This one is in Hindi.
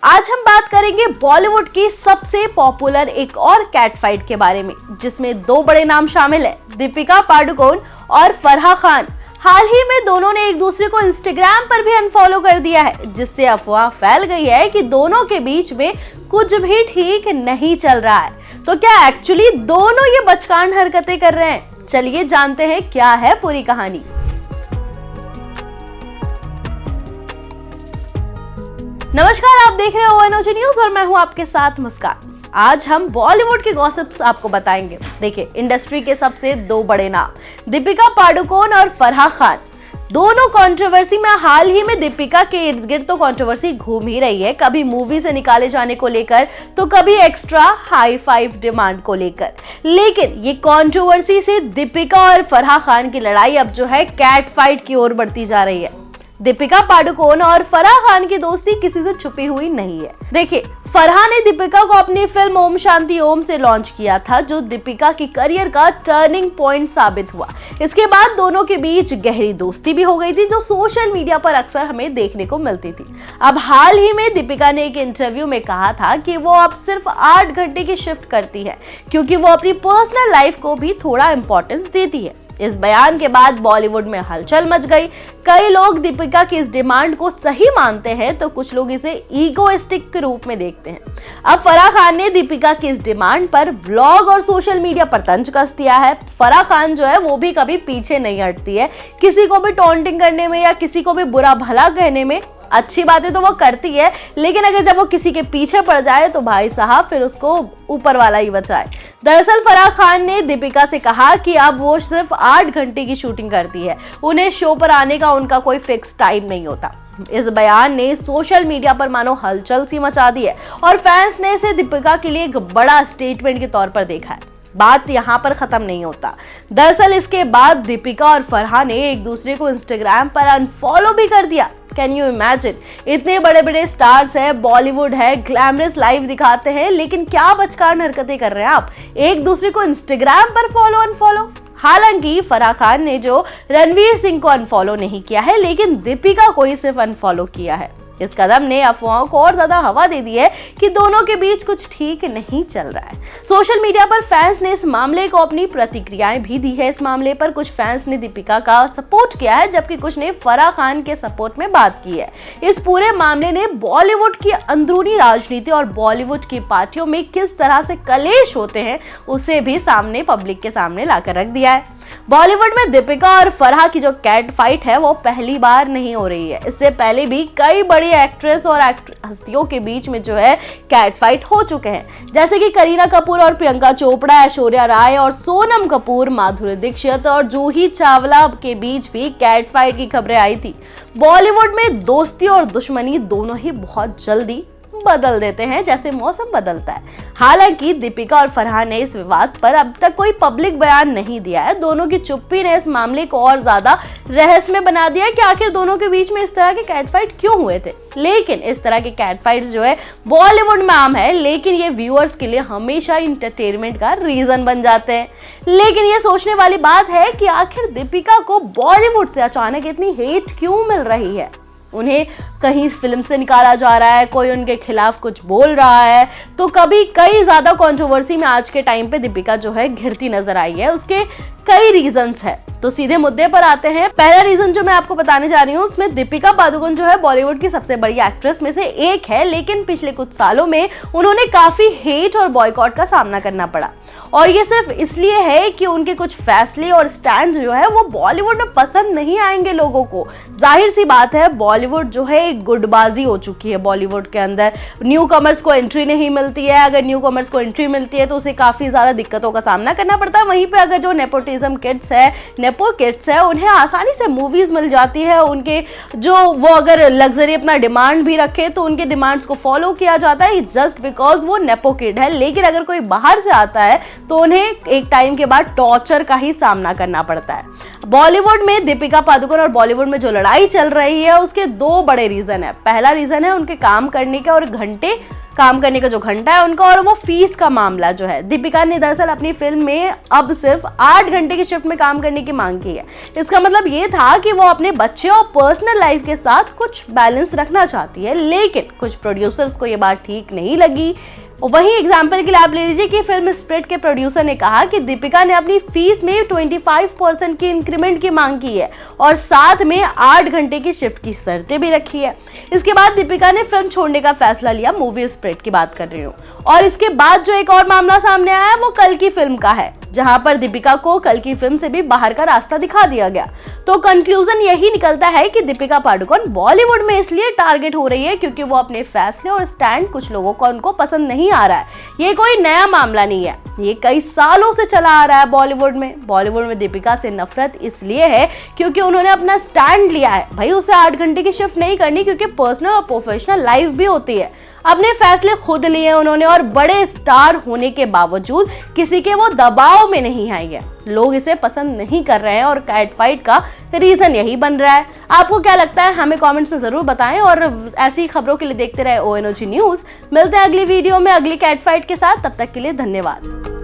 आज हम बात करेंगे बॉलीवुड की सबसे पॉपुलर एक और कैट फाइट के बारे में, जिसमें दो बड़े नाम शामिल हैं, दीपिका पादुकोण और फराह खान। हाल ही में दोनों ने एक दूसरे को इंस्टाग्राम पर भी अनफॉलो कर दिया है, जिससे अफवाह फैल गई है कि दोनों के बीच में कुछ भी ठीक नहीं चल रहा है। तो क्या एक्चुअली दोनों ये बचकान हरकतें कर रहे हैं? चलिए जानते हैं क्या है पूरी कहानी। नमस्कार, आप देख रहे हो ONOG न्यूज और मैं हूं आपके साथ मुस्कान। आज हम बॉलीवुड के गॉसिप्स आपको बताएंगे। देखिए, इंडस्ट्री के सबसे दो बड़े नाम दीपिका पादुकोण और फराह खान, दोनों कंट्रोवर्सी में। हाल ही में दीपिका के इर्द गिर्द तो कंट्रोवर्सी घूम ही रही है, कभी मूवी से निकाले जाने को लेकर तो कभी एक्स्ट्रा हाई फाइव डिमांड को लेकर। लेकिन ये कंट्रोवर्सी से दीपिका और फराह खान की लड़ाई अब जो है कैट फाइट की ओर बढ़ती जा रही है। दीपिका पादुकोण और फराह खान की दोस्ती किसी से छुपी हुई नहीं है। देखिए, फराह ने दीपिका को अपनी फिल्म ओम शांति ओम से लॉन्च किया था, जो दीपिका की करियर का टर्निंग पॉइंट साबित हुआ। इसके बाद दोनों के बीच गहरी दोस्ती भी हो गई थी, जो सोशल मीडिया पर अक्सर हमें देखने को मिलती थी। अब हाल ही में दीपिका ने एक इंटरव्यू में कहा था कि वो अब सिर्फ 8 घंटे की शिफ्ट करती है, क्योंकि वो अपनी पर्सनल लाइफ को भी थोड़ा इंपॉर्टेंस देती है। इस बयान के बाद बॉलीवुड में हलचल मच गई। कई लोग दीपिका की इस डिमांड को सही मानते हैं, तो कुछ लोग इसे ईगोइस्टिक के रूप में देखते हैं। अब फराह खान ने दीपिका की इस डिमांड पर व्लॉग और सोशल मीडिया पर तंज कस दिया है। फराह खान जो है वो भी कभी पीछे नहीं हटती है, किसी को भी टॉन्टिंग करने में या किसी को भी बुरा भला कहने में। अच्छी बातें तो वो करती है, लेकिन अगर जब वो किसी के पीछे पड़ जाए तो भाई साहब फिर उसको ऊपर वाला ही बचाए। दरअसल फराह खान ने दीपिका से कहा कि अब वो सिर्फ 8 घंटे की शूटिंग करती है, उन्हें शो पर आने का उनका कोई फिक्स टाइम नहीं होता। इस बयान ने सोशल मीडिया पर मानो हलचल सी मचा दी है और फैंस ने इसे दीपिका के लिए एक बड़ा स्टेटमेंट के तौर पर देखा है। बात यहाँ पर खत्म नहीं होता। दरअसल इसके बाद दीपिका और फराह ने एक दूसरे को इंस्टाग्राम पर अनफॉलो भी कर दिया। Can you imagine? इतने बड़े बड़े स्टार्स है, बॉलीवुड है, ग्लैमरस लाइफ दिखाते हैं, लेकिन क्या बचकान हरकतें कर रहे हैं आप, एक दूसरे को इंस्टाग्राम पर फॉलो अनफॉलो। हालांकि फराह खान ने जो रणवीर सिंह को अनफॉलो नहीं किया है, लेकिन दीपिका को ही सिर्फ अनफॉलो किया है। इस कदम ने अफवाहों को और ज्यादा हवा दे दी है कि दोनों के बीच कुछ ठीक नहीं चल रहा है। सोशल मीडिया पर फैंस ने इस मामले को अपनी प्रतिक्रियाएं भी दी है। इस मामले पर कुछ फैंस ने दीपिका का सपोर्ट किया है, जबकि कुछ ने फराह खान के सपोर्ट में बात की है। इस पूरे मामले ने बॉलीवुड की अंदरूनी राजनीति और बॉलीवुड की पार्टियों में किस तरह से कलेश होते हैं, उसे भी सामने पब्लिक के सामने लाकर रख दिया है। बॉलीवुड में दीपिका और फराह की जो कैट फाइट है वो पहली बार नहीं हो रही है। इससे पहले भी कई बड़ी एक्ट्रेस और हस्तियों के बीच में जो है कैट फाइट हो चुके हैं, जैसे कि करीना कपूर और प्रियंका चोपड़ा, ऐश्वर्या राय और सोनम कपूर, माधुरी दीक्षित और जूही चावला के बीच भी कैट फाइट की खबरें आई थी। बॉलीवुड में दोस्ती और दुश्मनी दोनों ही बहुत जल्दी बदल देते हैं, जैसे मौसम बदलता है। हालांकि दीपिका और फराह ने इस विवाद पर अब तक कोई पब्लिक बयान नहीं दिया है। दोनों की चुप्पी ने इस मामले को और ज्यादा रहस्यमय बना दिया कि आखिर दोनों के बीच में इस तरह के कैट फाइट क्यों हुए थे। लेकिन इस तरह के कैट फाइट जो है बॉलीवुड में आम है, लेकिन ये व्यूअर्स के लिए हमेशा इंटरटेनमेंट का रीजन बन जाते हैं। लेकिन ये सोचने वाली बात है कि आखिर दीपिका को बॉलीवुड से अचानक इतनी हेट क्यों मिल रही है। उन्हें कहीं फिल्म से निकाला जा रहा है, कोई उनके खिलाफ कुछ बोल रहा है, तो कभी कई ज्यादा कंट्रोवर्सी में आज के टाइम पे दीपिका जो है घिरती नजर आई है। उसके कई रीजंस है, तो सीधे मुद्दे पर आते हैं। पहला रीजन जो मैं आपको बताने जा रही हूँ, उसमें दीपिका पादुकोण जो है बॉलीवुड की सबसे बड़ी एक्ट्रेस में से एक है, लेकिन पिछले कुछ सालों में उन्होंने काफी हेट और बॉयकॉट का सामना करना पड़ा। और ये सिर्फ इसलिए है कि उनके कुछ फैसले और स्टैंड जो है वो बॉलीवुड में पसंद नहीं आएंगे लोगों को। जाहिर सी बात है, बॉलीवुड जो है एक गुटबाजी हो चुकी है। बॉलीवुड के अंदर न्यू कमर्स को एंट्री नहीं मिलती है। अगर न्यू कमर्स को एंट्री मिलती है तो उसे काफी ज्यादा दिक्कतों का सामना करना पड़ता है। वहीं पे अगर जो नेपोटिज्म किड्स है, नेपो किड्स है, उन्हें आसानी से मूवीज मिल जाती है। उनके जो वो अगर लग्जरी अपना डिमांड भी रखे तो उनके डिमांड्स को फॉलो किया जाता है, जस्ट बिकॉज वो नेपो किड है। लेकिन अगर कोई बाहर से आता है तो उन्हें एक टाइम के बाद टॉर्चर का ही सामना करना पड़ता है। बॉलीवुड में दीपिका पादुकोण और बॉलीवुड में जो लड़ाई चल रही है उसके दो बड़े रीजन है। पहला रीजन है उनके काम करने का और काम करने का जो घंटा है उनका और वो फीस का मामला जो है। दीपिका ने दरअसल अपनी फिल्म में अब सिर्फ 8 घंटे की शिफ्ट में काम करने की मांग की है। इसका मतलब ये था कि वो अपने बच्चे और पर्सनल लाइफ के साथ कुछ बैलेंस रखना चाहती है, लेकिन कुछ प्रोड्यूसर्स को ये बात ठीक नहीं लगी। वहीं एग्जाम्पल के लिए आप ले लीजिए कि फिल्म स्प्लिट के प्रोड्यूसर ने कहा कि दीपिका ने अपनी फीस में 25% की इंक्रीमेंट की मांग की है और साथ में 8 घंटे की शिफ्ट की शर्तें भी रखी है। इसके बाद दीपिका ने फिल्म छोड़ने का फैसला लिया। मूवी स्प्लिट की बात कर रही हूँ। और इसके बाद जो एक और मामला सामने आया है वो कल की फिल्म का है, जहां पर दीपिका को कल की फिल्म से भी बाहर का रास्ता दिखा दिया गया। तो कंक्लूजन यही निकलता है कि दीपिका पादुकोण बॉलीवुड में इसलिए टारगेट हो रही है क्योंकि वो अपने फैसले और स्टैंड कुछ लोगों को उनको पसंद नहीं आ रहा है। ये कोई नया मामला नहीं है, ये कई सालों से चला आ रहा है बॉलीवुड में दीपिका से नफरत इसलिए है क्योंकि उन्होंने अपना स्टैंड लिया है। भाई उसे 8 घंटे की शिफ्ट नहीं करनी, क्योंकि पर्सनल और प्रोफेशनल लाइफ भी होती है। अपने फैसले खुद लिए उन्होंने और बड़े स्टार होने के बावजूद किसी के वो दबाव में नहीं आई है। लोग इसे पसंद नहीं कर रहे हैं और कैट फाइट का रीजन यही बन रहा है। आपको क्या लगता है हमें कमेंट्स में जरूर बताएं और ऐसी खबरों के लिए देखते रहे ONOG न्यूज। मिलते हैं अगली वीडियो में अगली कैट फाइट के साथ, तब तक के लिए धन्यवाद।